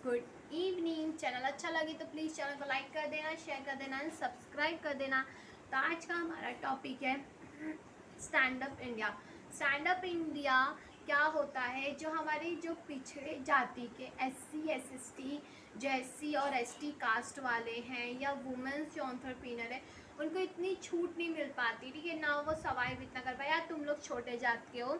Good evening. Channel अच्छा लगे तो प्लीज़ चैनल को लाइक कर देना, शेयर कर देना एंड सब्सक्राइब कर देना। तो आज का हमारा टॉपिक है stand up India. Stand up India क्या होता है? जो हमारी जो पिछड़े जाति के SC SST, जो SC और ST कास्ट वाले हैं या वुमेन्स जो एंटरप्रेन्योर है, उनको इतनी छूट नहीं मिल पाती, ठीक है ना? वो सर्वाइव इतना कर पाए। यार तुम लोग छोटे जात के हो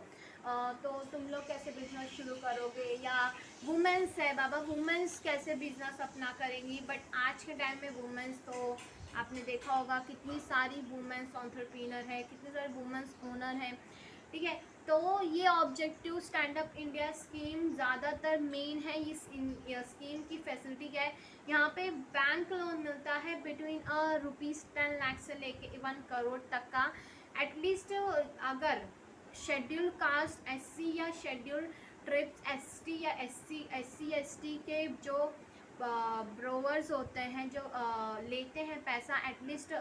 तो तुम लोग कैसे बिजनेस शुरू करोगे, या वुमेंस है बाबा, वुमेंस कैसे बिजनेस अपना करेंगी। बट आज के टाइम में वुमेंस तो आपने देखा होगा कितनी सारी वुमेंस एंटरप्रेन्योर है, कितनी सारी वुमेंस ओनर हैं, ठीक है। तो ये objective stand up India scheme ज़्यादातर मेन है। इस स्कीम की फैसिलिटी क्या है? यहाँ पे बैंक लोन मिलता है बिटवीन ₹10 लाख से लेके 1 करोड़ तक का। एटलीस्ट अगर शेड्यूल कास्ट SC या शेड्यूल ट्रिब्स ST या SC ST के जो ब्रोवर्स होते हैं, जो लेते हैं पैसा, एटलीस्ट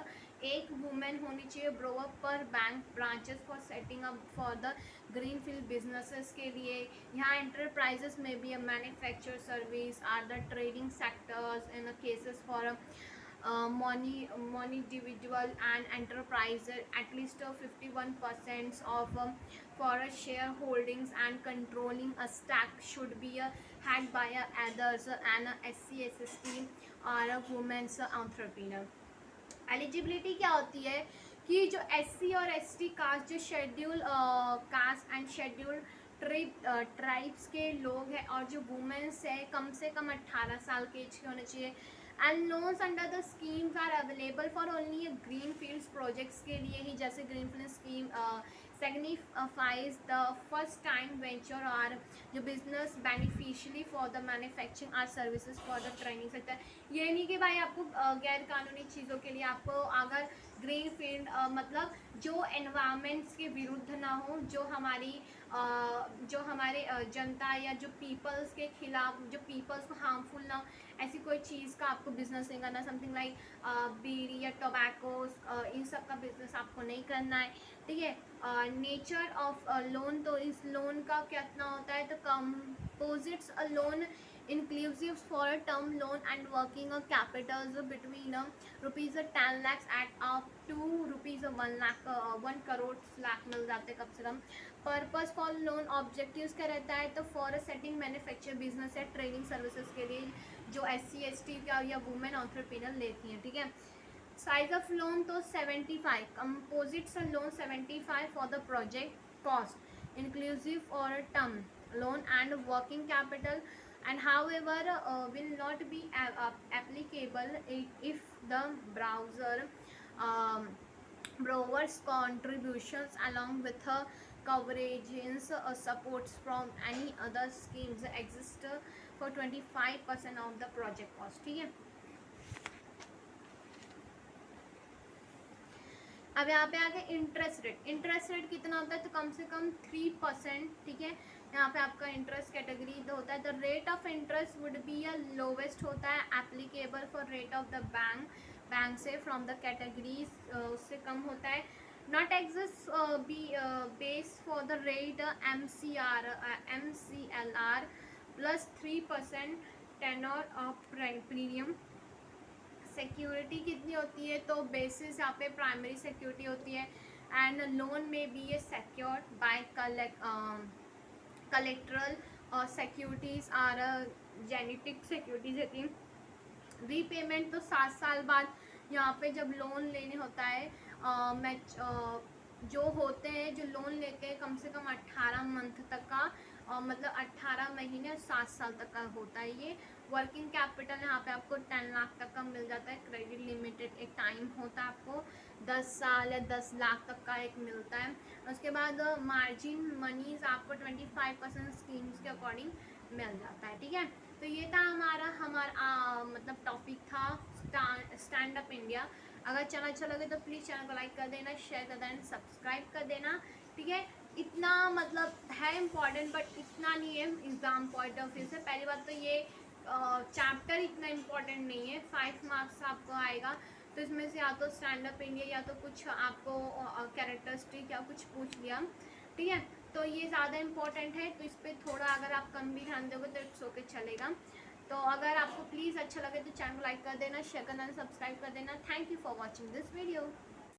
एक वुमेन होनी चाहिए ब्रोवर पर bank branches for setting up for the green field businesses के लिए। यहाँ एंटरप्राइजेस में भी manufacture service or the trading sectors in cases for money individual and enterprise at least 51% of for a shareholdings and controlling a stack should be had by others and SC SST or a women's entrepreneur। Eligibility क्या होती है कि जो SC और ST cast, जो schedule caste and schedule tribes के लोग हैं, और जो वुमेन्स है कम से कम 18 साल के एज के होने चाहिए। And loans under the schemes are available for only green fields projects के लिए ही, जैसे green field scheme signifies the first time venture और जो business beneficially for the manufacturing or services for the training sector. ये नहीं कि भाई आपको गैर कानूनी चीज़ों के लिए आपको अगर ग्रीन फील्ड मतलब जो एनवायरमेंट्स के विरुद्ध ना हो, जो हमारे जनता या जो पीपल्स के खिलाफ, जो पीपल्स को हार्मफुल ना हो, ऐसी कोई चीज़ का आपको बिजनेस नहीं करना। समथिंग लाइक बीड़ी या टोबैकोस, इन सब का बिजनेस आपको नहीं करना है, ठीक है। नेचर ऑफ लोन, तो इस लोन का कितना होता है? तो composites a loan inclusive for a term loan and working capitals between ₹10 lakhs at up to ₹1 lakh 1 crore lakh मिल जाते कम से कम। पर्पस फॉर लोन ऑब्जेक्टिव्स क्या रहता है? तो फॉर सेटिंग मैन्युफैक्चर बिजनेस या ट्रेनिंग सर्विसेज के लिए जो SC ST का या वुमेन एंटरप्रेन्योर लेती हैं, ठीक है। साइज ऑफ लोन तो 75, composites loan 75 for the project cost inclusive for term loan and working capital, and however will not be applicable if the borrower's contributions along with coverages supports from any other schemes exist for 25% of the project cost, ठीक है। अब यहाँ पे आगे interest rate. Interest rate कितना होता है? तो कम से कम 3%, ठीक है। यहाँ पे आपका इंटरेस्ट कैटेगरी तो होता है। The rate of interest would be lowest होता है applicable for rate of the bank से फ्रॉम द कैटेगरीज, उससे कम होता है। Not exist be base for the rate MCLR plus 3% tenor of premium. Security कितनी होती है? तो बेसिस यहाँ पे प्राइमरी सिक्योरिटी होती है। एंड लोन में बी ए सेक्योर्ड बाय कलेक्ट्रल और सिक्योरिटीज आर जेनेटिक सिक्योरिटीज होती हैं। रीपेमेंट तो 7 साल बाद यहाँ पे जब लोन लेने होता है, जो होते हैं जो लोन लेते हैं कम से कम 18 मंथ तक का, मतलब 18 महीने और 7 साल तक का होता है ये। वर्किंग कैपिटल यहाँ पे आपको 10 लाख तक का मिल जाता है। क्रेडिट लिमिटेड एक टाइम होता है, आपको 10 साल या 10 लाख तक का एक मिलता है। उसके बाद मार्जिन मनीज आपको 25% स्कीम्स के अकॉर्डिंग मिल जाता है, ठीक है। तो ये था हमारा मतलब टॉपिक था स्टैंड अप इंडिया। अगर चैनल अच्छा लगे तो प्लीज़ चैनल को लाइक कर देना, शेयर कर देना, सब्सक्राइब कर देना, ठीक है। इतना मतलब है इम्पॉर्टेंट, बट इतना नहीं है एग्ज़ाम पॉइंट ऑफ व्यू से। पहली बात तो ये चैप्टर इतना इम्पॉर्टेंट नहीं है, 5 मार्क्स आपको आएगा। तो इसमें से या तो स्टैंड अप इंडिया या तो कुछ आपको कैरेक्टरिस्टिक या कुछ पूछ लिया, ठीक है। तो ये ज़्यादा इम्पॉर्टेंट है, तो इस पर थोड़ा अगर आप कम भी ध्यान दोगे तो इट्स ओके चलेगा। तो अगर आपको प्लीज़ अच्छा लगे तो चैनल को लाइक कर देना, शेयर करना, सब्सक्राइब कर देना। Thank you for watching this video.